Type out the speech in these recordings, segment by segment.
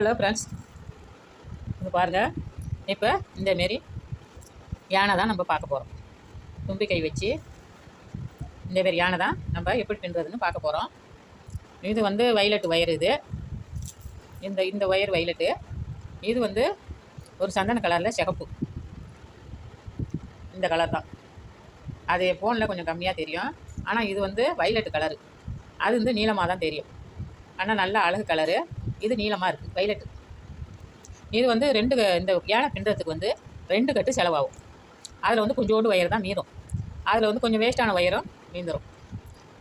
Hello friends, இது பாருங்கள். இப்போ இந்தமாரி யானை தான் நம்ம பார்க்க போகிறோம். தும்பிக்கை வச்சு இந்தமாரி யானை தான் நம்ம எப்படி பின்னுறதுன்னு பார்க்க போகிறோம். இது வந்து வைலட் ஒயர். இது இந்த ஒயர் வைலட்டு. இது வந்து ஒரு சந்தன கலரில் சிகப்பு. இந்த கலர் தான். அது ஃபோனில் கொஞ்சம் கம்மியாக தெரியும். ஆனால் இது வந்து வைலட்டு கலரு. அது வந்து நீளமாக தான் தெரியும். ஆனால் நல்ல அழகு கலரு. இது நீளமாக இருக்குது, வைலட்டு. இது வந்து இந்த யானை பின்னுறதுக்கு வந்து 2 கட்டு செலவாகும். அதில் வந்து கொஞ்சோண்டு ஒயர் தான் மீறும். அதில் வந்து கொஞ்சம் வேஸ்ட்டான ஒயரும் மீந்துடும்.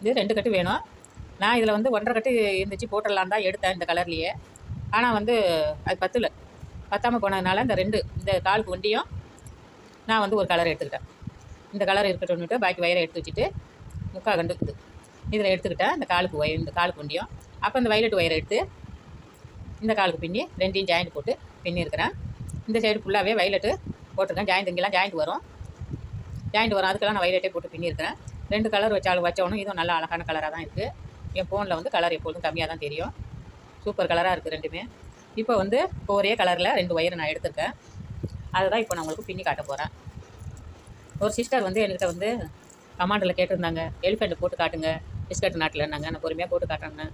இது 2 கட்டு வேணும். நான் இதில் வந்து 1.5 கட்டு இருந்துச்சு, போட்டுடலான் தான் எடுத்தேன் இந்த கலர்லேயே. ஆனால் வந்து அது பத்தாமல் போனதுனால இந்த காலுக்கு வண்டியும் நான் வந்து ஒரு கலர் எடுத்துக்கிட்டேன். இந்த கலர் இருக்கட்டும்னுட்டு பாக்கி ஒயரை எடுத்து வச்சுட்டு 3/4 கண்டு இருக்குது இதில் எடுத்துக்கிட்டேன். இந்த காலுக்கு வண்டியும். அப்போ இந்த வைலட் ஒயரை எடுத்து இந்த காலுக்கு பின்னி 2 ஜாயிண்ட் போட்டு பின்னிருக்கிறேன். இந்த சைடு ஃபுல்லாகவே வைலட்டு போட்டிருக்கேன். ஜாயிண்ட் இங்கெல்லாம் ஜாயிண்ட் வரும். அதுக்கெல்லாம் நான் வைலட்டே போட்டு பின்னிருக்கிறேன். 2 கலர் வச்சவனும் இதுவும் நல்லா அழகான கலராக தான் இருக்குது. என் ஃபோனில் வந்து கலர் எப்பொழுதும் கம்மியாக தான் தெரியும். சூப்பர் கலராக இருக்குது ரெண்டுமே. இப்போ ஒரே கலரில் 2 ஒயர் நான் எடுத்திருக்கேன். அதுதான் இப்போ நான் உங்களுக்கு பின்னி காட்ட போகிறேன். ஒரு சிஸ்டர் வந்து என்கிட்ட வந்து கமாண்டில் கேட்டிருந்தாங்க, எலிஃபெண்ட் போட்டு காட்டுங்க பிஸ்கட் நாட்டில்னாங்க. நான் பொறுமையாக போட்டு காட்டுறேங்க.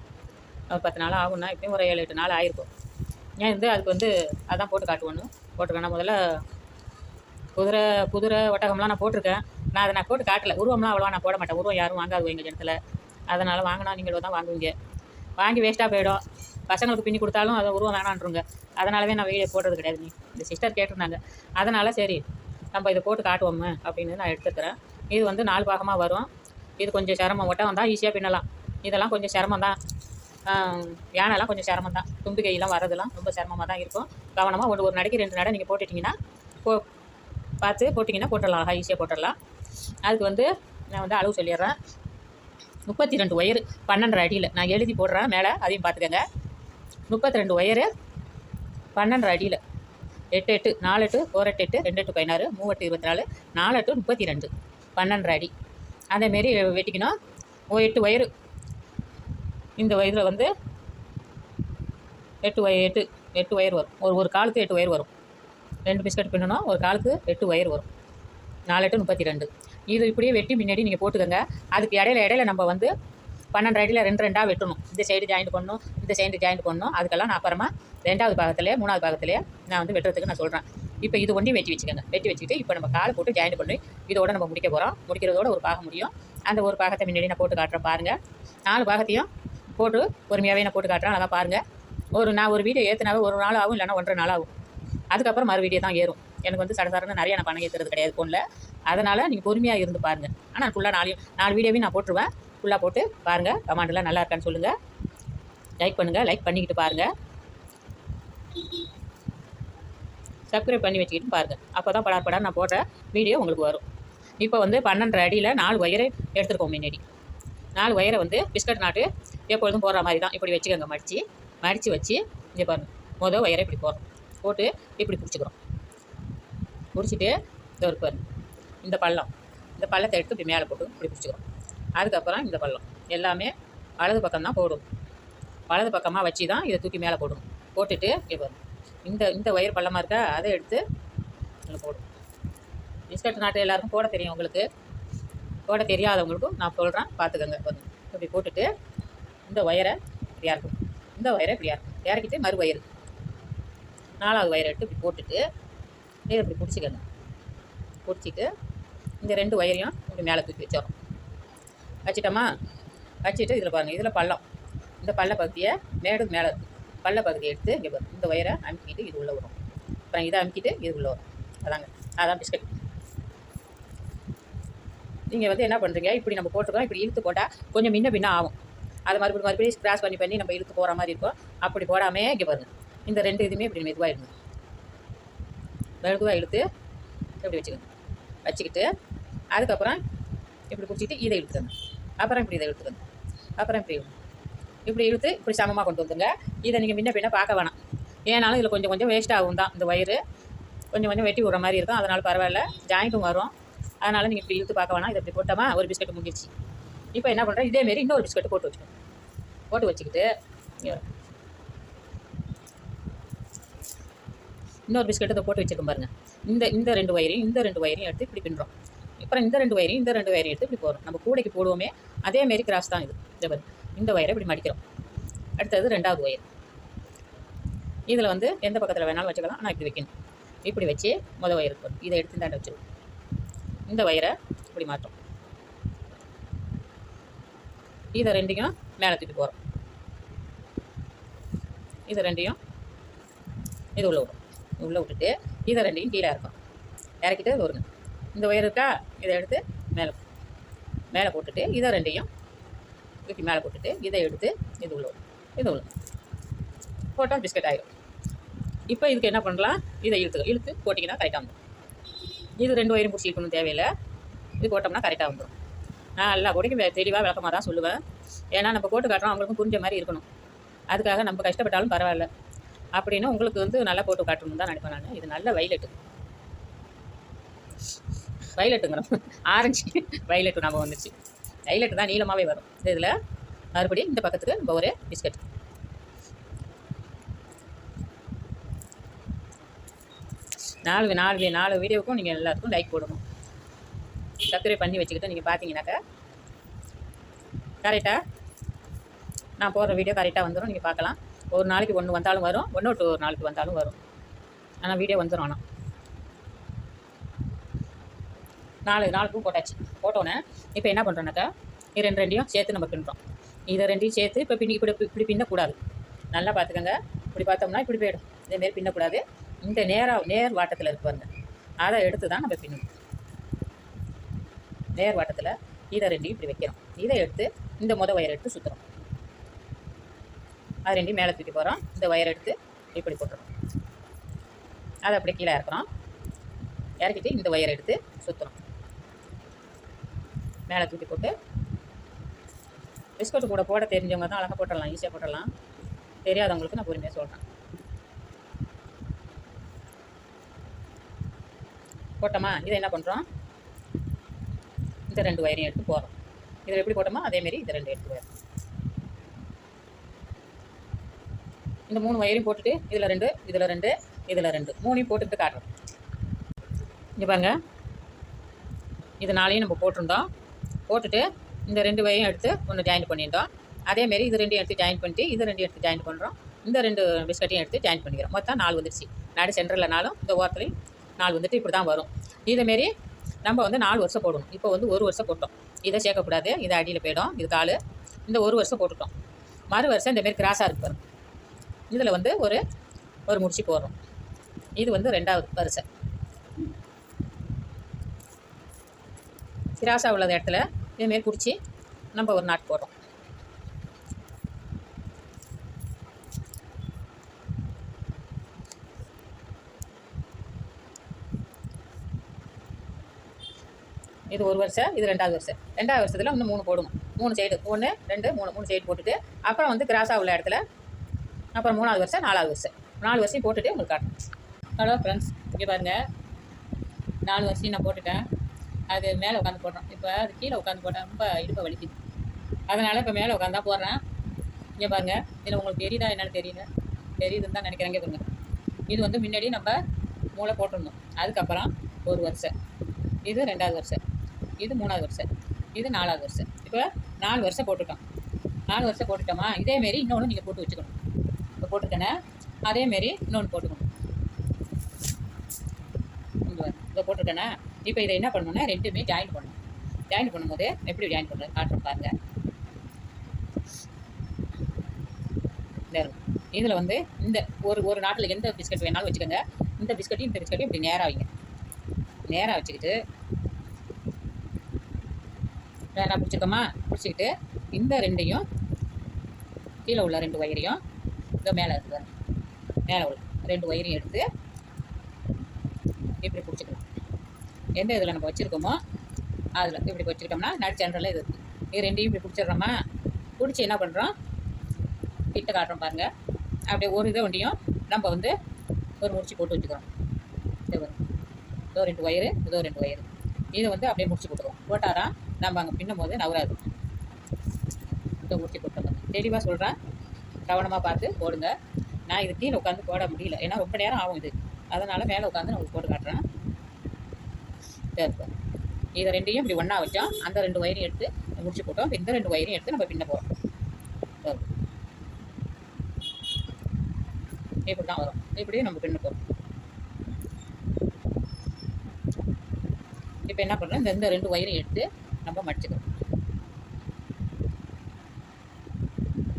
ஒரு 10 நாள் ஆகும்னா இப்பயும் ஒரு 7-8 நாள் ஆகிருக்கும். ஏன் அதுக்கு வந்து அதான் போட்டு காட்டுவேன்னு போட்டிருக்கேன். நான் முதல்ல குதிரை ஒட்டகம்லாம் நான் போட்டிருக்கேன். நான் போட்டு காட்டலை. உருவம்லாம் அவ்வளோவா நான் போட மாட்டேன். உருவம் யாரும் வாங்காது எங்கள் ஜனத்தில். அதனால் வாங்கினா நீங்களும் தான் வாங்குவீங்க. வாங்கி வேஸ்ட்டாக போயிடும். பசங்களுக்கு பின்னி கொடுத்தாலும் அதை உருவம் வேணான்றங்க. அதனாலவே நான் வீடியோ போடுறது கிடையாது. இந்த சிஸ்டர் கேட்டிருந்தாங்க. அதனால் சரி நம்ம இதை போட்டு காட்டுவோம்மே அப்படின்னு நான் எடுத்துக்கிறேன். இது வந்து 4 பாகமாக வரும். இது கொஞ்சம் சிரமம். ஒட்டகம் தான் ஈஸியாக பின்னலாம். இதெல்லாம் கொஞ்சம் சிரமம் தான். யானைலாம் கொஞ்சம் சிரமம் தான். தும்பிக்கையெல்லாம் வரதெல்லாம் ரொம்ப சிரமமாக தான் இருக்கும். கவனமாக ஒரு நடைக்கு 2 நடை நீங்கள் போட்டுட்டிங்கன்னா பார்த்து போட்டிங்கன்னா போட்டுடலாம். அழகாக ஈஸியாக போட்டுடலாம். அதுக்கு வந்து நான் வந்து அளவு சொல்லிடுறேன். 32 ஒயரு 12 அடியில் நான் எழுதி போடுறேன் மேலே, அதையும் பார்த்துக்கங்க. 32 ஒயரு 12 அடியில் 8 4 8 4 8 2 8 16 3 8 24 4 8 32 12 அடி. அதேமாரி வெட்டிக்கணும். 8 ஒயரு. இந்த இதில் வந்து 8 ஒயர் வரும். ஒரு காலுக்கு 8 ஒயர் வரும். 2 பிஸ்கட் பின்னணும். ஒரு காலுக்கு 8 ஒயர் வரும். 4 8 32. இது இப்படியே வெட்டி முன்னாடி நீங்கள் போட்டுக்கோங்க. அதுக்கு இடையில நம்ம வந்து 12 அடியில் 2 வெட்டணும். இந்த சைடு ஜாயிண்ட் பண்ணணும், இந்த சைடு ஜாயிண்ட் பண்ணணும். அதுக்கெல்லாம் நான் அப்புறமா 2வது பாகத்திலே 3வது பாகத்திலே நான் வந்து வெட்டுறதுக்கு நான் சொல்கிறேன். இப்போ இது ஒண்டி வெட்டி வச்சுக்கோங்க. வெட்டி வச்சுக்கிட்டு இப்போ நம்ம காலை போட்டு ஜாயிண்ட் பண்ணி இதோட நம்ம முடிக்க போகிறோம். முடிக்கிறதோட ஒரு பாகம் முடியும். அந்த ஒரு பாகத்தை முன்னாடி நான் போட்டு காட்டுறேன் பாருங்கள். 4 பாகத்தையும் போட்டு பொறுமையாகவே நான் போட்டு காட்டுறேன். அழகாக பாருங்கள். நான் ஒரு வீடியோ ஏற்றினாவே ஒரு நாள் ஆகும், இல்லைனா 1.5 நாள் ஆகும். அதுக்கப்புறம் மறு வீடியோ தான் ஏறும். எனக்கு வந்து சடசாரன்னு நிறைய நான் பணம் ஏற்றுறது கிடையாது ஃபோனில். அதனால் நீங்கள் பொறுமையாக இருந்து பாருங்கள். ஆனால் ஃபுல்லாக 4 வீடியோவையும் நான் போட்டுருவேன். ஃபுல்லாக போட்டு பாருங்கள். கமெண்ட்லாம் நல்லா இருக்கான்னு சொல்லுங்கள். லைக் பண்ணுங்கள். லைக் பண்ணிக்கிட்டு பாருங்கள். சப்ஸ்கிரைப் பண்ணி வச்சுக்கிட்டு பாருங்கள். அப்போ தான் படார் நான் போடுற வீடியோ உங்களுக்கு வரும். இப்போ வந்து 12 அடியில் 4 ஒயரை எடுத்துருக்கோம். முன்னாடி 4 ஒயரை வந்து பிஸ்கட் நாட்டு எப்பொழுதும் போடுற மாதிரி தான் இப்படி வச்சுக்கோங்க. மடித்து வச்சு இங்கே பாருங்கள். ஒயரை இப்படி போட்டு இப்படி பிடிச்சிக்கிறோம். பிடிச்சிட்டு ஒரு பாருங்கள் இந்த பள்ளத்தை எடுத்து இப்படி மேலே போட்டு இப்படி பிடிச்சிக்கிறோம். அதுக்கப்புறம் இந்த பள்ளம் எல்லாமே வலது பக்கம் தான் போடும். வலது பக்கமாக வச்சு தான் இதை தூக்கி மேலே போடணும். போட்டுட்டு இங்கே பாருங்கள் இந்த ஒயர் பள்ளமாக இருக்கா, அதை எடுத்து அதில் போடும். பிஸ்கட் நாட்டு எல்லாருக்கும் போட தெரியும். உங்களுக்கு போட தெரியாதவங்களுக்கும் நான் சொல்கிறேன், பார்த்துக்கோங்க. பாருங்கள் இப்படி போட்டுட்டு இந்த ஒயரை இப்படியா இருக்கும். இந்த ஒயரை இப்படியா இருக்கும். இறக்கிட்டு மறு ஒயரு 4வது ஒயரை எடுத்து இப்படி போட்டுட்டு இதை இப்படி பிடிச்சிக்கோங்க. பிடிச்சிட்டு இந்த 2 ஒயரையும் இப்படி மேலே தூக்கி வச்சிடறோம். வச்சிட்டோமா? வச்சுட்டு இதில் பாருங்கள். இதில் பள்ளம். இந்த பள்ள பகுதியை மேலே இருக்குது. பள்ள பகுதியை எடுத்து இங்கே பாருங்கள். இந்த ஒயரை அமுக்கிட்டு இது உள்ளே வரும். அப்புறம் இதை அமுக்கிட்டு இது உள்ளே வரும். அதான் பிஸ்கட். நீங்கள் வந்து என்ன பண்ணுறீங்க, இப்படி நம்ம போட்டுருக்கோம். இப்படி இழுத்து போட்டால் கொஞ்சம் பின்ன ஆகும். அது மறுபடியும் கிராஸ் பண்ணி நம்ம இழுத்து போகிற மாதிரி இருக்கும். அப்படி போடாமல் இங்கே பாருங்கள். இந்த 2 இதுவுமே இப்படி மெதுவாக இழுத்து இப்படி வச்சுக்கிட்டு அதுக்கப்புறம் இப்படி பிடிச்சிட்டு இதை இழுத்துக்கங்க. அப்புறம் இப்படி இதை இழுத்துக்கங்க. அப்புறம் இப்படி இழுத்து இப்படி சமமாக கொண்டு வந்துங்க. இதை நீங்கள் பின்ன பார்க்க வேணாம். ஏன்னாலும் இதில் கொஞ்சம் வேஸ்ட் ஆகும் தான். இந்த ஒயரு கொஞ்சம் வெட்டி விடுற மாதிரி இருக்கும். அதனால் பரவாயில்ல, ஜாயிண்ட்டும் வரும். அதனால் நீங்கள் இப்படி இழுத்து பார்க்க வேணாம். இதை இப்படி போட்டோமா ஒரு பிஸ்கட் முடிஞ்சிருச்சு. இப்போ என்ன பண்ணுறேன், இதேமாரி இன்னொரு பிஸ்கட்டு போட்டு வச்சுக்கிட்டு இன்னொரு பிஸ்கெட் இதை போட்டு வச்சுருக்கோம் பாருங்கள். இந்த 2 வயரையும் எடுத்து இப்படி பின்னுறோம். அப்புறம் இந்த 2 வயரையும் எடுத்து இப்படி போடுறோம். நம்ம கூடைக்கு போடுவோமே அதேமாரி கிராஸ் தான் இது. இதை பாருங்க, இந்த வயரை இப்படி மடிக்கிறோம். அடுத்தது 2வது வயர். இதில் வந்து எந்த பக்கத்தில் வேணாலும் வச்சுக்கலாம். ஆனால் இப்படி வைக்கணும். இப்படி வச்சு வயர் இருக்கும், இதை எடுத்து இந்தாண்ட வச்சுருவோம். இந்த வயரை இப்படி மாற்றோம். இதை 2யும் மேலே தூக்கி போகிறோம். இதை 2யும் இது உள்ளே விட்டுட்டு இதை 2யும் கீழே இறக்கிட்டு வருங்க. இந்த ஒயர் இருக்கா, இதை எடுத்து மேலே போட்டுட்டு இதை 2யும் தூக்கி மேலே போட்டுட்டு இதை எடுத்து இது உள்ள போட்டால் பிஸ்கட் ஆகிடும். இப்போ இதுக்கு என்ன பண்ணலாம், இதை இழுத்து போட்டிங்கன்னா கரெக்டாக வந்துடும். இது 2 வயரும் பிடிச்சி இழுக்கணும் தேவையில்லை. இது போட்டோம்னா கரெக்டாக வந்துடும். நான் எல்லா கூடைக்கும் தெளிவாக விளக்கமாக தான் சொல்லுவேன். ஏன்னா நம்ம போட்டு காட்டுறோம், அவங்களுக்கும் புரிஞ்ச மாதிரி இருக்கணும். அதுக்காக நம்ம கஷ்டப்பட்டாலும் பரவாயில்ல அப்படின்னு உங்களுக்கு வந்து நல்லா போட்டு காட்டணும்னு தான் நினைப்பேன் நான். இது நல்ல வைலட்டுங்கிறோம், ஆரஞ்சு வைலட்டு நம்ம வந்துச்சு. வைலட்டு தான் நீளமாகவே வரும். இதில் மறுபடியும் இந்த பக்கத்துக்கு நம்ம ஒரு பிஸ்கட். நாலு வீடியோவுக்கும் நீங்கள் எல்லாத்துக்கும் லைக் போடணும். சப்ஸ்கிரைப் பண்ணி வச்சுக்கிட்டு நீங்கள் பார்த்தீங்கன்னாக்கா கரெக்டாக நான் போடுற வீடியோ கரெக்டாக வந்துடும். நீங்கள் பார்க்கலாம். ஒரு நாளைக்கு 1 வந்தாலும் வரும், 1 to 1 நாளைக்கு வந்தாலும் வரும். ஆனால் வீடியோ வந்துடும். ஆனால் 4 நாளுக்கும் போட்டாச்சு. போட்டோன்னே இப்போ என்ன பண்ணுறோன்னாக்கா இது 2யும் சேர்த்து நம்ம பின்னுறோம். இதை 2யும் சேர்த்து இப்போ இப்படி பின்னக்கூடாது. நல்லா பார்த்துக்கோங்க. இப்படி பார்த்தோம்னா இப்படி போயிடும். இதேமாரி பின்னக்கூடாது. இந்த நேர் வாட்டத்தில் இருக்கு பாருங்க, அதை எடுத்து தான் நம்ம பின்னணும். நேர் வாட்டத்தில் இதை 2யும் இப்படி வைக்கிறோம். இதை எடுத்து இந்த வயரை எடுத்து சுற்றுறோம். அது 2யும் மேலே தூக்கி போகிறோம். இந்த வயரை எடுத்து இப்படி போட்டுறோம். அதை அப்படி கீழே இறக்கிட்டு இந்த வயரை எடுத்து சுற்றுறோம். மேலே தூக்கி போட்டு பிஸ்கட்டு கூட போட தெரிஞ்சவங்க தான் அழகாக போட்டுடலாம், ஈஸியாக போட்டுடலாம். தெரியாதவங்களுக்கு நான் பொறுமையாக சொல்கிறேன். போட்டோமா, இதை என்ன பண்ணுறோம், இந்த 2 வயரையும் எடுத்து போகிறோம். இதில் எப்படி போட்டோமோ அதேமாரி இதை 2 எடுத்து போயிடும். இந்த 3 வயரையும் போட்டுட்டு இதில் 2 இதில் 2 3யும் போட்டுட்டு காட்டுறோம். இங்கே பாருங்க, இது 4யும் நம்ம போட்டிருந்தோம். போட்டுட்டு இந்த 2 வயரையும் எடுத்து ஒன்று ஜாயின் பண்ணிட்டோம். அதேமாரி இது 2யும் எடுத்து ஜாயின் பண்ணிட்டு இது 2யும் எடுத்து ஜாயின் பண்ணுறோம். இந்த 2 பிஸ்கட்டையும் எடுத்து ஜாயின் பண்ணிக்கிறோம். மொத்தம் 4 வந்துடுச்சு. நடு சென்டரில் 4ம் இந்த ஓரத்துலையும் 4 வந்துட்டு இப்படி தான் வரும். இதேமாரி நம்ம வந்து 4 வருஷம் போடணும். இப்போ வந்து 1 வருஷம் போட்டோம். இதை சேர்க்கக்கூடாது, இதை அடியில் போயிடும். இது கால். இந்த 1 வருஷம் போட்டுட்டோம். மறு வருஷம் இந்தமாரி கிராஸாக இருக்கு பாருங்க. இதில் வந்து ஒரு முடிச்சு போடுறோம். இது வந்து 2வது வருஷம். கிராஸாக உள்ளது இடத்துல இதேமாரி பிடிச்சி நம்ம ஒரு நாட் போடுறோம். இது 1 வருஷம், இது 2வது வருஷம். 2வது வருஷத்தில் இன்னும் 3 போடுவோம். 3 சைடு 1 2 3 சைடு போட்டுட்டு அப்புறம் வந்து கிராஸாக உள்ள இடத்துல அப்புறம் 3வது வருஷம் 4வது வருஷம் 4 வருஷம் போட்டுட்டு உங்களுக்கு காட்டணும். ஹலோ ஃப்ரெண்ட்ஸ், இங்கே பாருங்கள், 4 வருஷம் நான் போட்டுட்டேன். அது மேலே உட்காந்து போடுறோம். இப்போ அது கீழே உட்காந்து போட்டேன், ரொம்ப இடுப்பை வலிக்குது. அதனால் இப்போ மேலே உட்காந்து தான் போடுறேன். இங்கே பாருங்கள், இதில் உங்களுக்கு தெரியுதா என்னன்னு தெரியல, தெரியுதுன்னு தான் நினைக்கிறேங்க. பாருங்க, இது வந்து முன்னாடி நம்ம மூளை போட்டிருந்தோம். அதுக்கப்புறம் 1 வருஷம், இது 2வது வருஷம், இது 3வது வருஷம், இது 4வது வருஷம். இப்போ 4 வருஷம் போட்டுட்டோம். 4 வருஷம் போட்டுட்டோமா, இதேமாரி இன்னொன்று நீங்கள் போட்டு வச்சுக்கணும். இப்போ போட்டுருக்கேனே அதேமாரி இன்னொன்று போட்டுக்கணும். இதை போட்டுருக்கேனே இப்போ இதை என்ன பண்ணணுன்னா 2மே ஜாயின் பண்ணணும். ஜாயின் பண்ணும்போது எப்படி ஜாயின் பண்ணுறது காட்டுறோம் பாருங்கள். இதில் வந்து இந்த ஒரு நாட்டில் எந்த பிஸ்கட் வேணாலும் வச்சுக்கோங்க. இந்த பிஸ்கட்டையும் இப்படி நேராக வைங்க. நேராக வச்சுக்கிட்டு நேராக பிடிச்சிக்கோமா, பிடிச்சிக்கிட்டு இந்த 2யும் கீழே உள்ள 2 வயரையும் இங்கே மேலே இருக்குது, மேலே உள்ள 2 வயரையும் எடுத்து இப்படி பிடிச்சிக்கலாம். எந்த இதில் நம்ம வச்சுருக்கோமோ அதில் இப்படி வச்சுக்கிட்டோம்னா நடு சென்டரில் இது இருக்குது. இது 2யும் இப்படி பிடிச்சிடுறோமா, பிடிச்சி என்ன பண்ணுறோம், கிட்ட காட்டுறோம் பாருங்கள். அப்படியே ஒரு இதை ஒண்டியும் நம்ம வந்து ஒரு முடிச்சு போட்டு வச்சுக்கிறோம். இதோ 2 வயரு, இதோ 2 வயரு, இதை வந்து அப்படியே முடிச்சு போட்டுருவோம். போட்டாரா நம்ம அங்கே பின்னும் போது நவராது. இதை முடிச்சு போட்டுருவோம். தெளிவாக சொல்கிறேன், கவனமாக பார்த்து போடுங்க. நான் இது கீழே உட்காந்து போட முடியல, ஏன்னா ரொம்ப நேரம் ஆகும். இது அதனால் மேலே உட்காந்து நான் உங்களுக்கு போட்டு காட்டுறேன். இருக்கும் இதை ரெண்டையும் இப்படி ஒன்றா வச்சோம். அந்த 2 ஒயரையும் எடுத்து முடிச்சு போட்டோம். இந்த 2 ஒயரையும் எடுத்து நம்ம பின்ன போகிறோம். இப்படி தான் வரும். இப்படி நம்ம பின்ன போகிறோம். இப்போ என்ன பண்ணுறோம், இந்த 2 ஒயரையும் எடுத்து நம்ம மடிச்சுக்கிறோம்.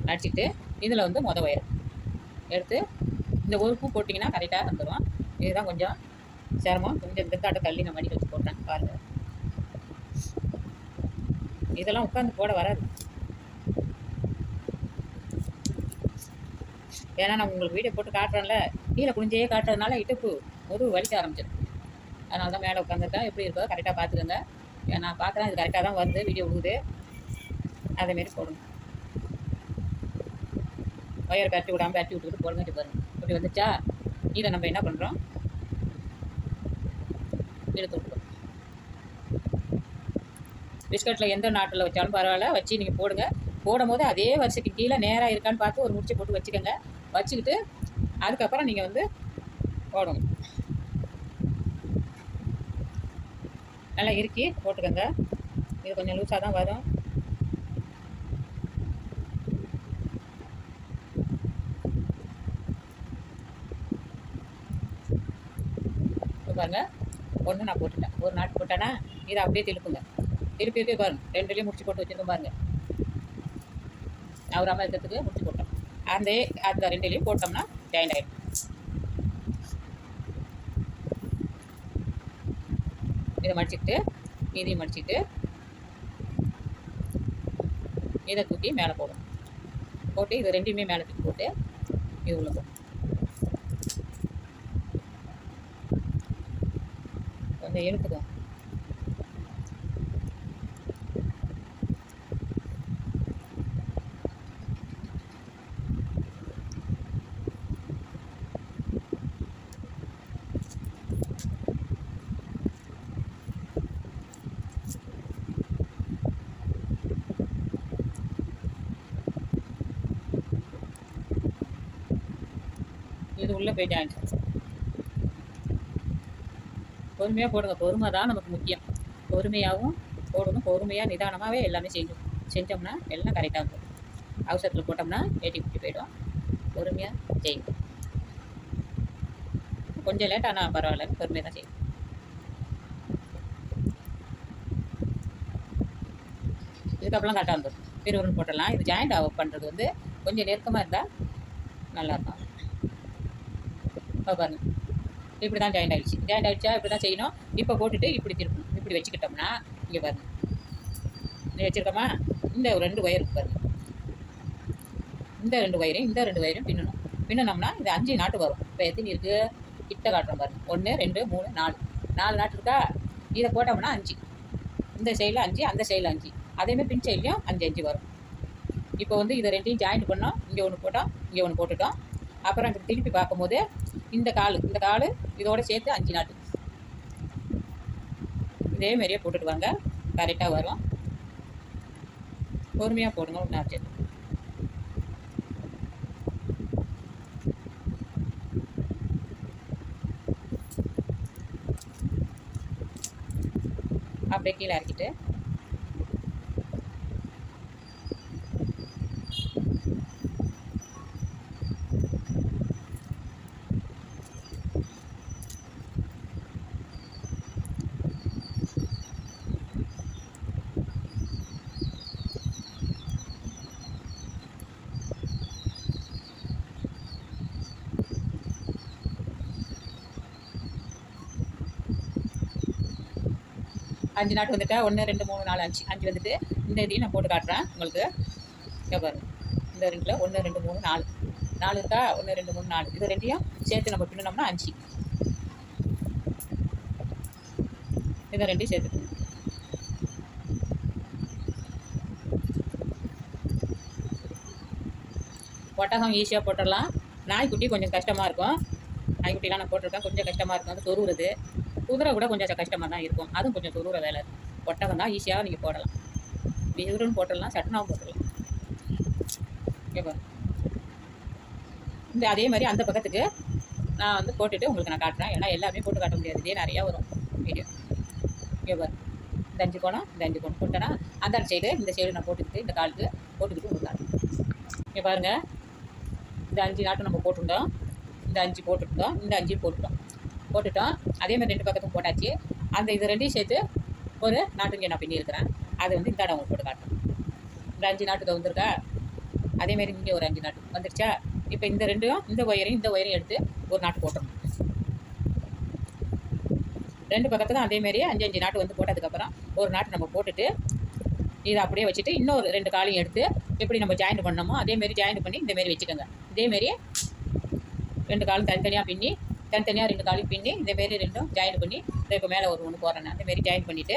மடிச்சுட்டு இதில் வந்து ஒயர் எடுத்து இந்த ஒரு பூ போட்டிங்கன்னா கரெக்டாக வந்துடும். இதுதான் கொஞ்சம் சிரமம். கொஞ்சம் இந்த தாட்டை தள்ளி நான் மடி வச்சு போட்டேன் பாருங்கள். இதெல்லாம் உட்காந்து போட வராது. ஏன்னா நான் உங்களுக்கு வீடியோ போட்டு காட்டுறேன்ல, கீழே குனிஞ்சே காட்டுறதுனால இடுப்பு முதுகு வலிக்க ஆரம்பிச்சிடும். அதனால தான் மேலே உட்காந்துருக்கேன். எப்படி இருக்கோ கரெக்டாக பார்த்துக்கோங்க. நான் பார்க்குறேன் இது கரெக்டாக தான் வருது, வீடியோ விடுது. அதேமாரி போடுங்க. ஒயரை கட்டி விடாமல் கட்டி விட்டுக்கிட்டு போடுங்க. பாருங்கள் இப்படி வந்துச்சா. இதை நம்ம என்ன பண்ணுறோம், இழுத்து விட்டுறோம். பிஸ்கட்டில் எந்த நாட்டில் வச்சாலும் பரவாயில்ல, வச்சு நீங்கள் போடுங்க. போடும் போது அதே வரிசைக்கு கீழே நேராக இருக்கான்னு பார்த்து ஒரு முடிச்சு போட்டு வச்சுக்கோங்க. வச்சுக்கிட்டு அதுக்கப்புறம் நீங்கள் வந்து போடுங்க. நல்லா இறுக்கி போட்டுக்கோங்க. இது கொஞ்சம் லூஸாக தான் வரும். பாருங்க, ஒன்று நான் போட்டுட்டேன். ஒரு நாட்டு போட்டேன்னா இதை அப்படியே திருப்புங்க. திருப்பி பாருங்க, 2லேயும் முடிச்சு போட்டு வச்சுருக்கோம் பாருங்க. நவராமல் இருக்கிறதுக்கு முடிச்சு போட்டோம். அந்த 2லேயும் போட்டோம்னா ஜாயின் ஆகிடும். இதை மடிச்சுக்கிட்டு இதையும் மடிச்சுட்டு இதை தூக்கி மேலே போடும். போட்டு இது 2யுமே மேலே தூக்கி போட்டு இது உள்ள போடும். கொஞ்சம் இழுத்துக்கும். இது உள்ளே போய் ஜாயின். பொறுமையாக போடுங்க. பொறுமை தான் நமக்கு முக்கியம். பொறுமையாகவும் போடணும். பொறுமையாக நிதானமாகவே எல்லாமே செஞ்சோம்னா எல்லாம் கரெக்டாக இருக்கும். அவசரத்தில் போட்டோம்னா ஏட்டி குட்டி போயிடும். பொறுமையாக செய்யும். கொஞ்சம் லேட் ஆனால் பரவாயில்ல, பொறுமையாக தான் செய்யும். இதுக்கப்புறம் கரெக்டாக வந்துடும். பிரிவுன்னு போட்டலாம். இது ஜாயிண்ட் பண்ணுறது வந்து கொஞ்சம் நெருக்கமாக இருந்தால் நல்லாயிருக்கும். பாருங்க, இப்படி தான் ஜாயிண்ட் ஆகிடுச்சு. ஜாயிண்ட் ஆகிடுச்சா இப்படி தான் செய்யணும். இப்போ போட்டுட்டு இப்படி திருப்பணும். இப்படி வச்சுக்கிட்டோம்னா இங்கே பாருங்கள், வச்சுருக்கோமா. இந்த 2 ஒயர் இருக்குது பாருங்கள். இந்த 2 ஒயரையும் பின்னணும். பின்னணும்னா இது 5 நாட்டு வரும். இப்போ எத்தனை இருக்குது கிட்ட காட்டுறோம் பாருங்கள். 1 2 3 4 நாட்டு இருக்கா. இதை போட்டோம்னா 5. இந்த சைடில் 5, அந்த சைடில் 5. அதேமாதிரி பின் சைட்லையும் 5 வரும். இப்போ வந்து இதை 2யும் ஜாயிண்ட் பண்ணோம். இங்கே ஒன்று போட்டோம், இங்கே ஒன்று போட்டுட்டோம். அப்புறம் இப்படி திருப்பி பார்க்கும்போது இந்த கால் இதோட சேர்த்து 5 நாட்டு இதே மாதிரியே போட்டுட்டு வாங்க. கரெக்டாக வரும். பொறுமையாக போடுங்க. ஒன்றாச்சு அப்படியே கீழே இறக்கிட்டு அஞ்சு நாட்டு வந்துட்டா 1 2 3 4 5 வந்துட்டு இந்த இதையும் நான் போட்டு காட்டுறேன் உங்களுக்கு. இங்கே பாருங்கள், இந்த ரிங்கில் 1 2 3 4 இருக்கா. 1 2 3 4 இது ரெண்டையும் சேர்த்து நம்ம பின்னோம்னா 5. இதை ரெண்டையும் சேர்த்து ஒட்டகம் ஈஸியாக போட்டுடலாம். நாய்க்குட்டி கொஞ்சம் கஷ்டமாக இருக்கும். நாய்க்குட்டிலாம் நான் போட்டிருக்கேன், கொஞ்சம் கஷ்டமாக இருக்கும். அது சொருவுறது. குதிரை கூட கொஞ்சம் கஷ்டமாக தான் இருக்கும். அதுவும் கொஞ்சம் சொருவுற வேலை. ஒட்டகம் தான் ஈஸியாக நீங்கள் போடலாம். விருன்னு போட்டுடலாம், சட்டனாவும் போட்டுடலாம். ஓகேப்பா. இந்த அதே மாதிரி அந்த பக்கத்துக்கு நான் வந்து போட்டுட்டு உங்களுக்கு நான் காட்டுறேன். ஏன்னா எல்லாமே போட்டு காட்ட முடியாது. இதே நிறையா வரும் வீடியோ. இங்கே பாரு, இந்த 5 கோணம் இந்த 5 கோணம் போட்டேன்னா அந்த சைடு இந்த சைடு நான் போட்டுக்கிட்டு இந்த காலுக்கு போட்டுக்கிட்டு உங்களுக்கு காட்டுறேன். இங்கே பாருங்கள், இந்த 5 நாட்டும் நம்ம போட்டுருந்தோம். இந்த 5 போட்டுருந்தோம். இந்த 5 போட்டுட்டோம். அதேமாதிரி 2 பக்கத்தும் போட்டாச்சு. அந்த இது 2ஐயும் சேர்த்து ஒரு நாட்டுங்க நான் பின்னியிருக்கிறேன். அது வந்து இந்த இடம் உங்களுக்கு போட்டு காட்டுறேன். இந்த 5 நாட்டுக்கு வந்துருக்கா. அதேமாரி இங்கே ஒரு 5 நாட்டு வந்துருச்சா. இப்போ இந்த ரெண்டையும் இந்த ஒயரையும் எடுத்து ஒரு நாட்டு போட்டுடணும். 2 பக்கத்துக்கும் அதேமாரி 5 நாட்டு வந்து போட்டதுக்கப்புறம் ஒரு நாட்டு நம்ம போட்டுட்டு இதை அப்படியே வச்சுட்டு இன்னொரு 2 காலையும் எடுத்து எப்படி நம்ம ஜாயின் பண்ணணுமோ அதேமாரி ஜாயின் பண்ணி இந்தமாரி வச்சுக்கோங்க. இதேமாரி 2 காலும் தனித்தனியாக பின்னி தனித்தனியாக 2 காலையும் பின்னி இந்தமாரி 2ம் ஜாயின் பண்ணி இப்போ மேலே ஒரு ஒன்று போடுறேன். அந்தமாரி ஜாயின் பண்ணிவிட்டு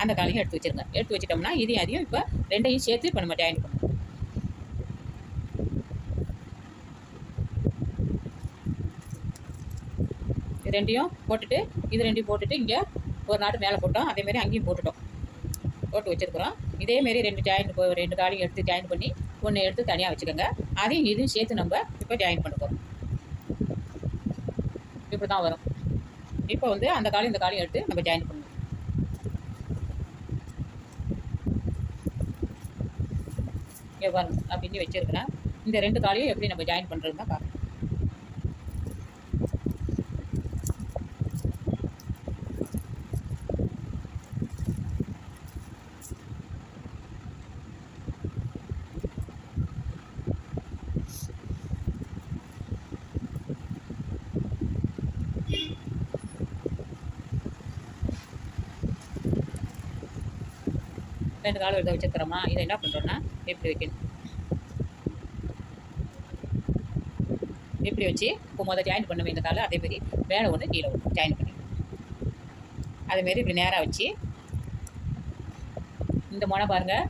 அந்த காலையும் எடுத்து வச்சுருங்க. எடுத்து வச்சிட்டோம்னா அதையும் இப்போ 2ஐயும் சேர்த்து இப்போ நம்ம ஜாயின் பண்ணணும். இது 2ஐயும் போட்டுட்டு இது 2ஐயும் போட்டுட்டு இங்கே ஒரு நாட்டு மேலே போட்டோம். அதேமாரி அங்கேயும் போட்டு வச்சுருக்குறோம். இதேமாரி 2 காலையும் எடுத்து ஜாயின் பண்ணி ஒன்று எடுத்து தனியாக வச்சுக்கோங்க. அதையும் இதையும் சேர்த்து நம்ம இப்போ ஜாயின் பண்ண போகிறோம். இப்படி தான் வரும். இப்போ வந்து அந்த காலையும் இந்த காலையும் எடுத்து நம்ம ஜாயின் பண்ணணும். இங்கே பாருங்க, நான் பின்னி வச்சுருக்கிறேன். இந்த 2 காலையும் எப்படி நம்ம ஜாயின் பண்ணுறதுன்னு தான் பார்க்கணும். ரெண்டு காலம் எடுத்து வச்சுருக்கிறோமா, இதை என்ன பண்ணுறோன்னா எப்படி வைக்கணும். எப்படி வச்சு இப்போ முதல் ஜாயின் பண்ணுவேன் இந்த காலை. அதேமாரி மேலே ஒன்று கீழே ஒன்று ஜாயின் பண்ணிடணும். அதேமாரி இப்படி நேராக வச்சு இந்த முனை பாருங்கள்,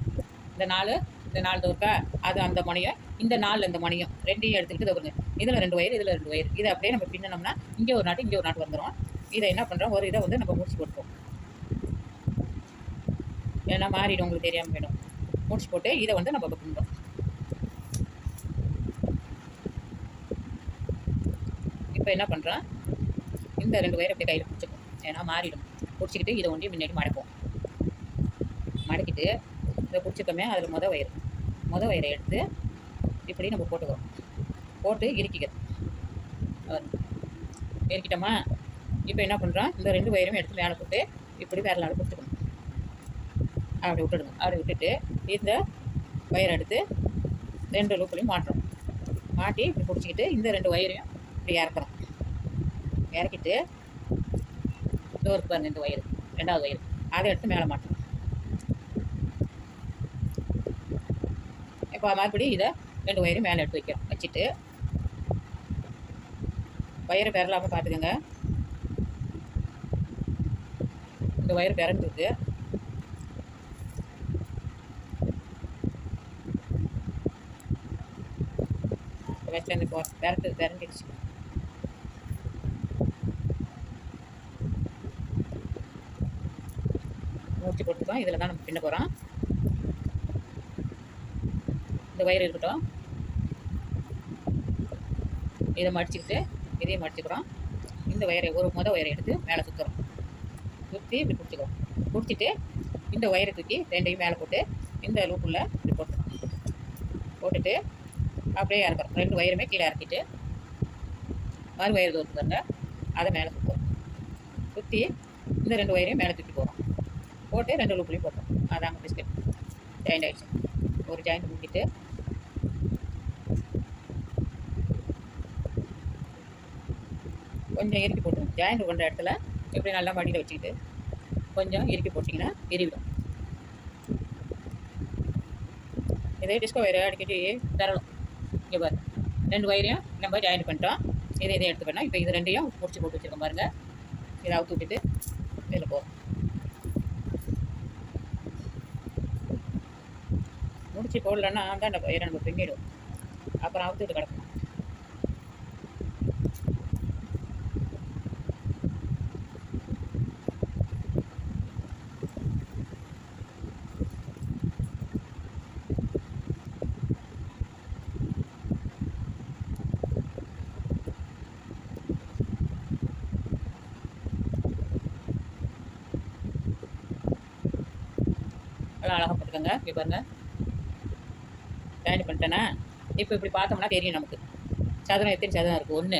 இந்த 4 தோற்கா அது அந்த முனையும் இந்த 4 இந்த முனையும் 2ஐயும் எடுத்துக்கிட்டு வருங்க. இதில் 2 வயர் இதில் 2 வயர். இதை அப்படியே நம்ம பின்னணும்னா இங்கே ஒரு நாட்டு இங்கே ஒரு நாட்டு வந்துடும். இதை என்ன பண்ணுறோம், ஒரு இதை வந்து நம்ம முடிச்சு போட்டுப்போம். ஏன்னா மாறிடும், உங்களுக்கு தெரியாமல் வேணும். முடிச்சு போட்டு இதை வந்து நம்ம பின்னோம். இப்போ என்ன பண்ணுறோம், இந்த 2 வயர் அப்படியே கையில் பிடிச்சிப்போம். ஏன்னா மாறிடும். பிடிச்சிக்கிட்டு இதை ஒண்டி முன்னாடி மடப்போம். மடக்கிட்டு இதை பிடிச்சிக்கோமே அதில் மொதல் வயரை எடுத்து இப்படி நம்ம போட்டுக்கிறோம். போட்டு இறுக்கிக்கிறோம். இறுக்கிட்டோமா. இப்போ என்ன பண்ணுறோம், இந்த 2 வயரும் எடுத்து மேலே போட்டு இப்படி வேறு நாள் கொடுத்துக்கணும். அப்படி விட்டுடுங்க. அப்படி விட்டுட்டு இந்த வயரை எடுத்து 2 லூப்புலையும் மாட்டுறோம். மாட்டி இப்படி பிடிச்சிக்கிட்டு இந்த 2 வயரையும் இப்படி இறக்குறோம். இறக்கிட்டு டோருக்கு பாருங்கள், இந்த வயர் 2வது வயர் அதை எடுத்து மேலே மாட்டோம். இப்போ மறுபடியும் இதை 2 வயரும் மேலே எடுத்து வைக்கிறோம். வச்சுட்டு வயரை பெறலாமல் பார்த்துக்கோங்க. இந்த வயர் பிறந்துருக்கு. வச்சு அந்த பிறந்துடுச்சு. மூச்சு கொடுத்துக்கோம். இதில் தான் நம்ம பின்ன போகிறோம். இந்த வயர் இருக்கட்டும். இதை மடிச்சுக்கிட்டு இதையும் மடிச்சுக்கிறோம். இந்த வயரை மொதல் வயரை எடுத்து மேலே சுற்றுறோம். சுற்றி இப்படி பிடிச்சிக்கிறோம். பிடிச்சிட்டு இந்த வயரை தூக்கி 2ஐயும் மேலே போட்டு இந்த லூப்புள்ள இப்படி போட்டுட்டு அப்படியே இறக்குறோம். 2 வயருமே கீழே இறக்கிட்டு மறு வயர் தோற்றுங்க அதை மேலே சுற்றுறோம். சுற்றி இந்த 2 வயரையும் மேலே தூக்கி போகிறோம். போட்டு 2 லூப்புலையும் போட்டோம். அதாங்க பிஸ்கட் ஜாயிண்ட் ஆகிடுச்சு. ஒரு ஜாயிண்ட் முடிக்கிட்டு கொஞ்சம் இறுக்கி போட்டுருங்க. ஜாயிண்ட் பண்ணுற இடத்துல எப்படி நல்லா மடியில் வச்சுக்கிட்டு கொஞ்சம் இறுக்கி போட்டிங்கன்னா எரிவிடும். இதே டிஸ்கோ வயரை அடிக்கடி தரணும். இங்கே பாரு, 2 வயரையும் நம்ம ஜாயின் பண்ணிட்டோம். இதை எடுத்துக்கணும். இப்போ இது 2ஐயும் முடிச்சு போட்டு வச்சுருக்கோம் பாருங்கள். இதை அவுத்து விட்டுட்டு இதில் போகிறோம். முடிச்சு போடலன்னா தான் அந்த வயரை நம்ம பின்னிடும். அப்புறம் அவுத்து விட்டு கிடக்கணும். நல்லா அழகாக போட்டுக்கோங்க. இப்போ பாருங்கள் ஜாயின் பண்ணிட்டேன்னா இப்போ இப்படி பார்த்தோம்னா தெரியும் நமக்கு சதுரம் எத்தனை சதுரம் இருக்குது. 1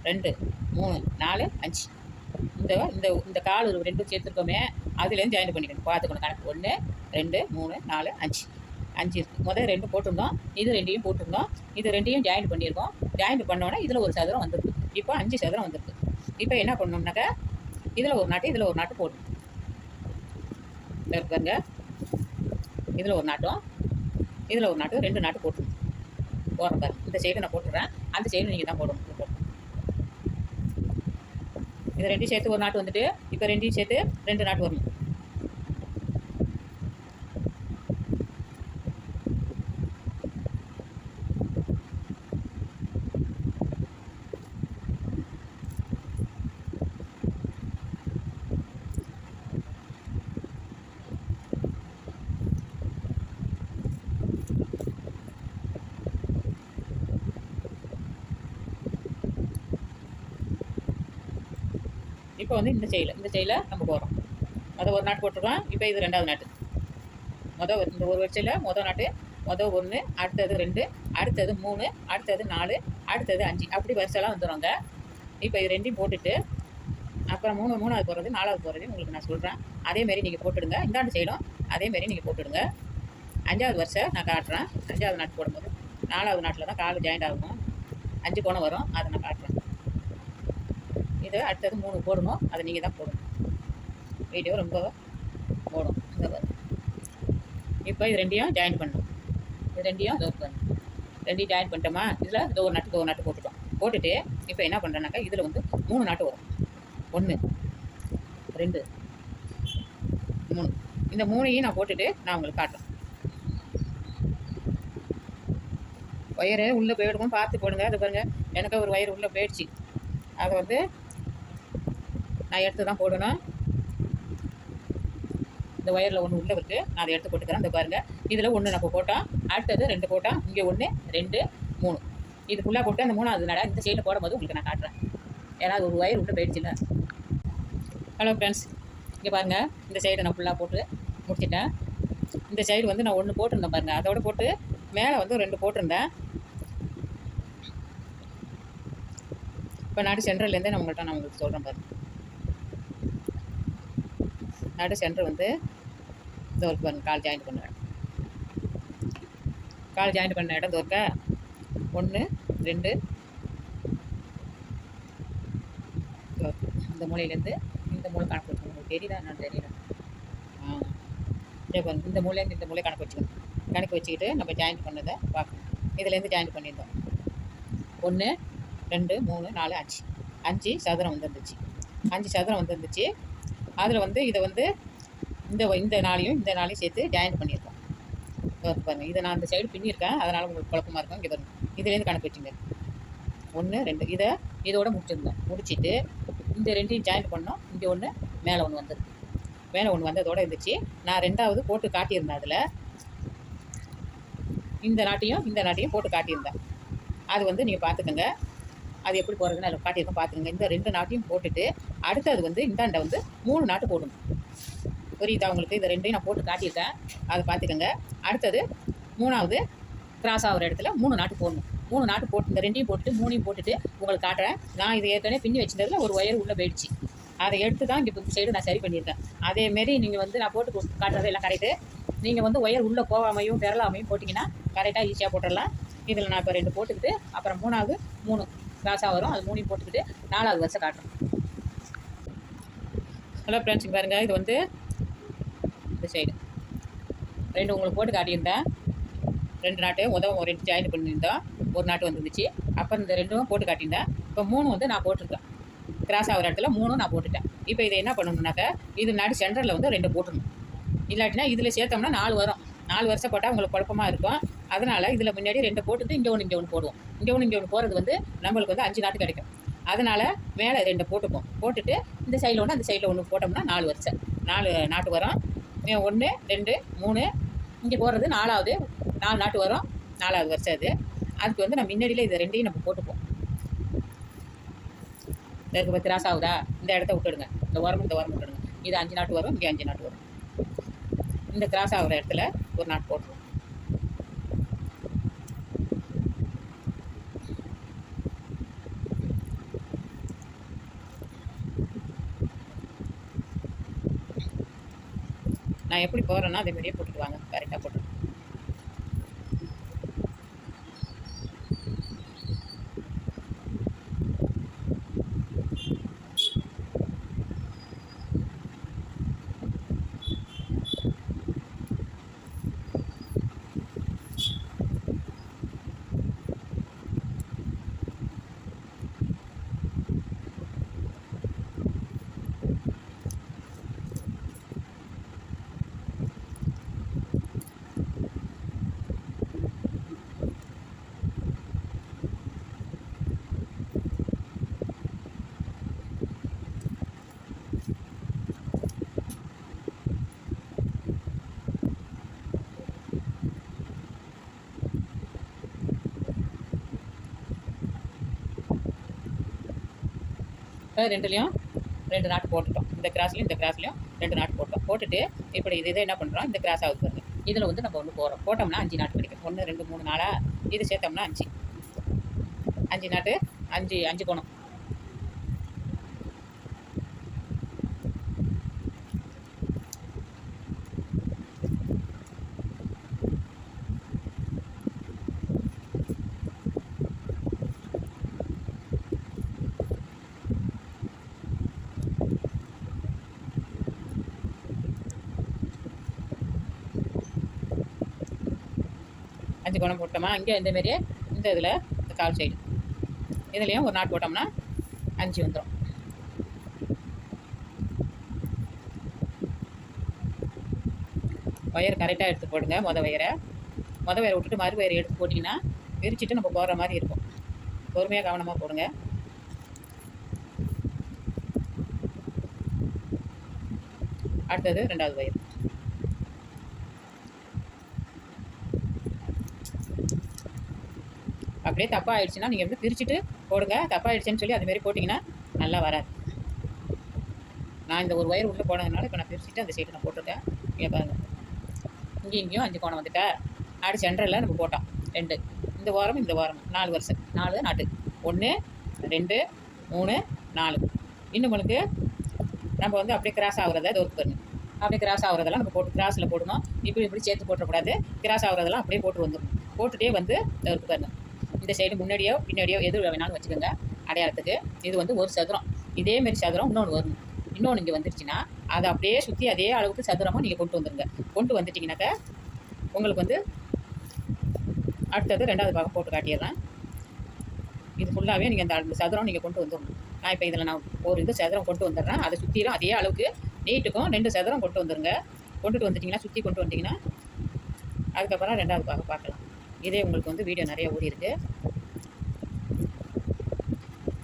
2 3 4 5. இந்த இந்த இந்த கால் ஒரு 2 சேர்த்துருக்கோமே அதுலேருந்து ஜாயின் பண்ணிக்கணும். பார்த்துக்கணும் கணக்கு 1 2 3 4 5 இருக்குது. முதல் 2 போட்டிருந்தோம், இது 2ஐயும் போட்டிருந்தோம், இது 2ஐயும் ஜாயின் பண்ணியிருக்கோம். ஜாயின் பண்ணோன்னா இதில் ஒரு சதுரம் வந்துருக்கு. இப்போ 5 சதுரம் வந்துருக்கு. இப்போ என்ன பண்ணணும்னாக்கா இதில் ஒரு நாட்டு இதில் ஒரு நாட்டு போடணும். பாருங்க இதில் ஒரு நாட்டும் இதில் ஒரு நாட்டு 2 நாட்டு போட்டுருணும். போடுறேன் பாருங்க. இந்த சைடு நான் போட்டுடுறேன், அந்த சைடு நீங்கள் தான் போடணும். இது 2 சேர்த்து ஒரு நாட்டு வந்துட்டு இப்போ 2 சேர்த்து 2 நாட்டு வரணும். இப்போ வந்து இந்த சைடில் நம்ம போகிறோம். ஒரு நாட்டு போட்டுருக்கோம். இப்போ இது 2வது நாட்டு. இந்த ஒரு வரிசையில் நாட்டு 1, அடுத்தது 2, அடுத்தது 3, அடுத்தது 4, அடுத்தது 5 அப்படி வரிசைலாம் வந்துடுவாங்க. இப்போ இது 2ஐயும் போட்டுட்டு அப்புறம் 3வது போடுறது 4வது போடுறது உங்களுக்கு நான் சொல்கிறேன். அதேமாரி நீங்கள் போட்டுடுங்க. இந்தாண்டு சைடும் அதேமாரி நீங்கள் போட்டுடுங்க. 5வது வரிசை நான் காட்டுறேன். 5வது நாட்டு போடும்போது 4வது நாட்டில் தான் கால் ஜாயிண்ட் ஆகணும். 5 கோணம் வரும், அதை நான் காட்டுறேன். இது அடுத்தது 3 போடணும், அதை நீங்கள் தான் போடணும். வீடியோ ரொம்ப போடும். இப்போ இது 2ஐயும் ஜாயின் பண்ணணும். இது 2ஐயும் பண்ணணும். 2ஐயும் ஜாயின் பண்ணிட்டோமா? இதில் இது ஒரு நாட்டு போட்டுட்டோம். போட்டுட்டு இப்போ என்ன பண்ணுறேன்னாக்கா இதில் வந்து 3 நாட்டு வரும். 1 2 3. இந்த 3ஐயும் நான் போட்டுட்டு நான் உங்களுக்கு காட்டுறேன். ஒயரு உள்ளே போயிடுவோம், பார்த்து போடுங்க. அது பாருங்கள் எனக்கு ஒரு ஒயர் உள்ளே போயிடுச்சு. அதை வந்து நான் எடுத்து தான் போடணும். இந்த ஒயரில் ஒன்று உள்ளே இருக்குது, நான் அதை எடுத்து போட்டுக்கிறேன். இந்த பாருங்கள் இதில் 1 நம்ம போட்டோம், அடுத்தது 2 போட்டோம், இங்கே 1 2 3 இது ஃபுல்லாக போட்டு அந்த 3வது நட இந்த சைடில் போடும்போது உங்களுக்கு நான் காட்டுறேன். ஏன்னா அது ஒரு ஒயர் உள்ளே போயிடுச்சுல்ல. ஹலோ ஃப்ரெண்ட்ஸ், இங்கே பாருங்கள் இந்த சைடை நான் ஃபுல்லாக போட்டு முடிச்சிட்டேன். இந்த சைடு வந்து நான் 1 போட்டிருந்தேன் பாருங்கள், அதோட போட்டு மேலே வந்து 2 போட்டிருந்தேன். இப்போ நாடு சென்ட்ரல்லேருந்தே நான் உங்களுக்கு சொல்கிறேன் பாருங்கள். நடு சென்டர் வந்து இந்த ஒரு பாருங்கள் கால் ஜாயின் பண்ண இடம். கால் ஜாயின் பண்ண இடம் தோற்க 1 2 இந்த மூலையிலேருந்து இந்த மூளை கணக்கு வச்சுக்கணும். உங்களுக்கு தெரியுதா என்னன்னு தெரியல. இதே பாருங்கள் இந்த மூலையிலேருந்து இந்த மூளை கணக்கு வச்சுக்கணும். கணக்கு வச்சுக்கிட்டு நம்ம ஜாயின் பண்ணதை பார்க்கணும். இதுலேருந்து ஜாயின் பண்ணியிருந்தோம். 1 2 3 4 5 சதுரம் வந்துருந்துச்சு. 5 சதுரம் வந்துருந்துச்சு. அதில் வந்து இதை வந்து இந்த நாளையும் சேர்த்து ஜாயின் பண்ணியிருக்கோம். பாருங்கள் இதை நான் அந்த சைடு பின்னியிருக்கேன், அதனால் உங்களுக்கு குழப்பமாக இருக்கும். இங்கே பாருங்கள் இதுலேருந்து கணக்கு வச்சுங்க. 1 2 இதோட முடிச்சிருந்தோம். முடிச்சுட்டு இந்த 2ஐயும் ஜாயின் பண்ணோம். இங்கே 1 மேலே 1 வந்துருக்கு. மேலே 1 வந்ததோடு இருந்துச்சு. நான் 2வது போட்டு காட்டியிருந்தேன். அதில் இந்த நாட்டையும் போட்டு காட்டியிருந்தேன். அது வந்து நீங்கள் பார்த்துக்கோங்க. அது எப்படி போகிறதுன்னு அதில் காட்டியிருக்கோம், பார்த்துக்கோங்க. இந்த 2 நாட்டையும் போட்டுட்டு அடுத்தது வந்து இந்தாண்டை வந்து 3 நாட்டு போடணும். புரியுதா உங்களுக்கு? இந்த 2ஐயும் நான் போட்டு காட்டியிருக்கேன், அதை பார்த்துக்கோங்க. அடுத்தது 3வது கிராஸ் ஆகிற இடத்துல 3 நாட்டு போடணும். 3 நாட்டு போட்டு இந்த 2ஐயும் போட்டுட்டு 3ஐயும் போட்டுட்டு உங்களுக்கு காட்டுறேன். நான் இது ஏற்கனவே பின்னி வச்சிருந்ததில் ஒரு ஒயர் உள்ளே போயிடுச்சு. அதை எடுத்து தான் இங்கே இந்த சைடு நான் சரி பண்ணியிருக்கேன். அதேமாரி நீங்கள் வந்து நான் போட்டு காட்டுறது எல்லாம் கரெக்டு. நீங்கள் வந்து ஒயர் உள்ளே போகாமையும் பெறலாமையும் போட்டிங்கன்னா கரெக்டாக ஈஸியாக போட்டுடலாம். இதில் நான் இப்போ 2 போட்டுக்கிட்டு அப்புறம் 3வது 3 கிராஸாக வரும், அது 3ஐயும் போட்டுக்கிட்டு 4வது வருஷம் காட்டுறோம். ஹலோ ஃப்ரெண்ட்ஸ், பாருங்கள் இது வந்து இந்த சைடு 2 உங்களுக்கு போட்டு காட்டியிருந்தேன். 2 நாட்டு ஒரு 2 ஜாயின் பண்ணியிருந்தோம். ஒரு நாட்டு வந்துருந்துச்சு. அப்புறம் இந்த 2ம் போட்டு காட்டியிருந்தேன். இப்போ 3 வந்து நான் போட்டிருக்கேன். கிராஸ் ஆகிற இடத்துல 3 நான் போட்டுட்டேன். இப்போ இதை என்ன பண்ணணுன்னாக்கா இது நாடு சென்டரில் வந்து 2 போட்டணும். இல்லாட்டினா இதில் சேர்த்தோம்னா 4 வரும். 4 வருஷம் போட்டால் உங்களுக்கு குழப்பமாக இருக்கும். அதனால் இதில் முன்னாடி 2 போட்டுட்டு இங்கே ஒன்று போடுவோம். இங்கே ஒன்று போகிறது வந்து நம்மளுக்கு வந்து 5 நாட்டு கிடைக்கும். அதனால் மேலே 2 போட்டுப்போம். போட்டுட்டு இந்த சைடில் ஒன்று அந்த சைடில் ஒன்று போட்டோம்னா 4 வருஷம் 4 நாட்டு வரும். 1 2 3 இங்கே போடுறது 4வது 4 நாட்டு வரும். 4வது வருஷம் அது. அதுக்கு வந்து நம்ம முன்னாடியில் இது 2ஐயும் நம்ம போட்டுப்போம். இதுக்கு இப்போ கிராஸ் ஆகுதா? இந்த இடத்த விட்டுடுங்க. இந்த ஓரம் விட்டுடுங்க. இது 5 நாட்டு வரும், இங்கே 5 நாட்டு வரும். இந்த கிராஸ் ஆகிற இடத்துல ஒரு நாட் போட்டுருவோம். நான் எப்படி போடுறேன்னா அதே மாதிரியே போட்டுட்டு வாங்க, கரெக்டாக போட்டு. ரெண்டுலேயும் 2 நாட்டு போட்டுட்டோம். இந்த கிராஸ்லையும் இந்த கிராஸ்லையும் 2 நாட்டு போட்டோம். போட்டுட்டு இப்படி இதை என்ன பண்ணுறோம், இந்த கிராஸ் ஆகுது பாருங்க. இதில் வந்து நம்ம ஒன்று போட்டோம்னா 5 நாட்டு கிடைக்கும். 1 2 3 4 இது சேர்த்தோம்னா 5 நாட்டு, 5 கோணம். அஞ்சு கோணம் போட்டோமா, இங்கே இந்தமாரியே இந்த இதில் இந்த கால் சைடு இதுலேயும் ஒரு நாட் போட்டோம்னா 5 வந்துடும். ஒயர் கரெக்டாக எடுத்து போடுங்க. மொதல் வயரை விட்டுட்டு மறு வயரை எடுத்து போட்டிங்கன்னா விரிச்சிட்டு நம்ம போடுற மாதிரி இருக்கும். பொறுமையாக கவனமாக போடுங்க. அடுத்தது 2வது வயர். அப்படியே தப்பாக ஆயிடுச்சுன்னா நீங்கள் வந்து பிரிச்சுட்டு போடுங்க. தப்பாக ஆயிடுச்சுன்னு சொல்லி அதுமாரி போட்டிங்கன்னா நல்லா வராது. நான் இந்த ஒரு ஒயர் உள்ளே போனதுனால இப்போ நான் பிரிச்சுட்டு அந்த சைடு நான் போட்டிருக்கேன். இங்கே பாருங்கள், இங்கேயும் 5 கோணம் வந்துட்டா. ஆடு சென்டரில் நம்ம போட்டோம் 2. இந்த வாரம் 4 வருஷம் 4 நாட்டு. 1 2 3 4. இன்னும் உங்களுக்கு நம்ம வந்து அப்படியே கிராஸ் ஆகுறத தோற்று பாருங்க. அப்படியே கிராஸ் ஆகுறதெல்லாம் நம்ம போட்டு கிராஸில் போடணும். இப்படி சேர்த்து போட்டக்கூடாது. கிராஸ் ஆகுறதெல்லாம் அப்படியே போட்டு வந்துடும். போட்டுகிட்டே வந்து தோற்று பாருங்க. இந்த சைடு முன்னாடியோ பின்னாடியோ எது வேணாலும் வச்சுக்கோங்க அடையாளத்துக்கு. இது வந்து ஒரு சதுரம். இதேமாரி சதுரம் இன்னொன்று வரும். இன்னொன்று இங்கே வந்துருச்சுன்னா அதை அப்படியே சுற்றி அதே அளவுக்கு சதுரமாக நீங்கள் கொண்டு வந்துடுங்க. கொண்டு வந்துட்டிங்கனாக்கா உங்களுக்கு வந்து அடுத்தது 2வது பாகம் போட்டு காட்டிடுறேன். இது ஃபுல்லாகவே நீங்கள் அந்த சதுரம் நீங்கள் கொண்டு வந்துடணும். நான் இப்போ இதில் நான் ஒரு இது சதுரம் கொண்டு வந்துடுறேன். அதை சுற்றிலும் அதே அளவுக்கு நீட்டுக்கும் 2 சதுரம் கொண்டு வந்துடுங்க. கொண்டுட்டு வந்துட்டிங்கன்னா சுற்றி கொண்டு வந்துட்டிங்கன்னா அதுக்கப்புறம் 2வது பாகம் பார்க்கலாம். இதே உங்களுக்கு வந்து வீடியோ நிறைய ஓடி இருக்குது.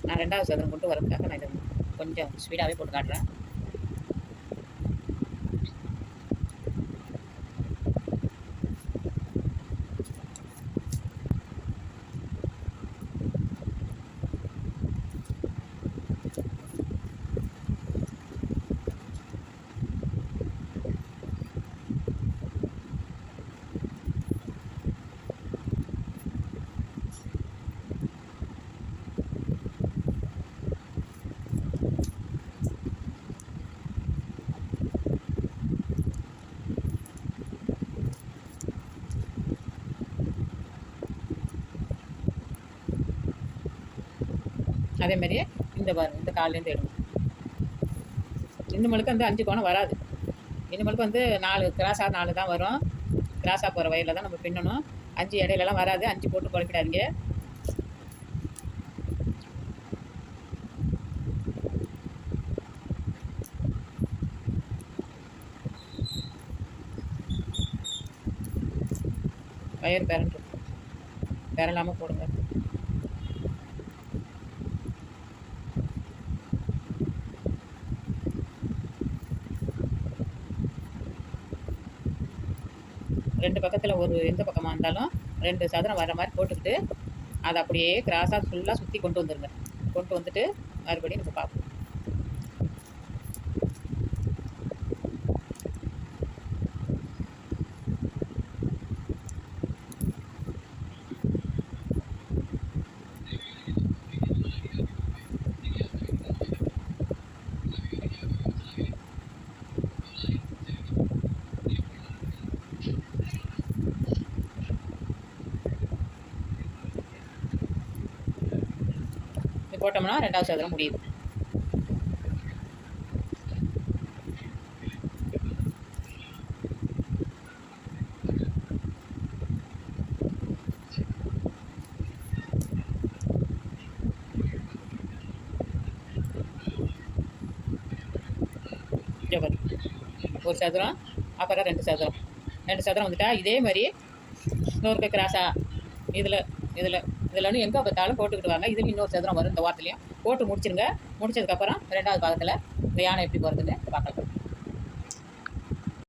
நான் 2வது சதுரம் கொண்டு வரதுக்காக நான் இதை கொஞ்சம் ஸ்பீடாகவே போட்டு காட்டுறேன். அதேமாரியே இந்த கால்லேருந்து எடுக்கணும். இந்த மலுக்கு வந்து 5 கோணம் வராது. இந்த மலுக்கு வந்து 4 கிராஸாக 4 தான் வரும். கிராஸாக போகிற வயலில் தான் நம்ம பின்னணும். 5 இடையிலலாம் வராது. 5 போட்டு குழப்பிடாதீங்க. வயர் பெறலாமல் போடுங்க. ரெண்டு பக்கத்தில் ஒரு எந்த பக்கமாக இருந்தாலும் 2 சதுரம் வர மாதிரி போட்டுக்கிட்டு அதை அப்படியே கிராஸாக ஃபுல்லாக சுற்றி கொண்டு வந்துடுங்க. கொண்டு வந்துட்டு மறுபடியும் நம்ம பார்ப்போம். போட்டோம்னா 2வது சதுரம் முடியுது. ஒரு சதுரம், அப்புறம் 2 சதுரம். 2 சதுரம் வந்துட்டா இதே மாதிரி இன்னொரு கிராஸா இதில் இதில் இதில் எங்கே பார்த்தாலும் போட்டுக்கிட்டு வாங்க. இதுவும் இன்னொரு சதுரம் வரும். இந்த வாரத்துலையும் போட்டு முடிச்சிருங்க. முடிச்சதுக்கப்புறம் 2வது பாகத்தில் இந்த யானை எப்படி போகிறதுன்னு பார்க்கலாம்.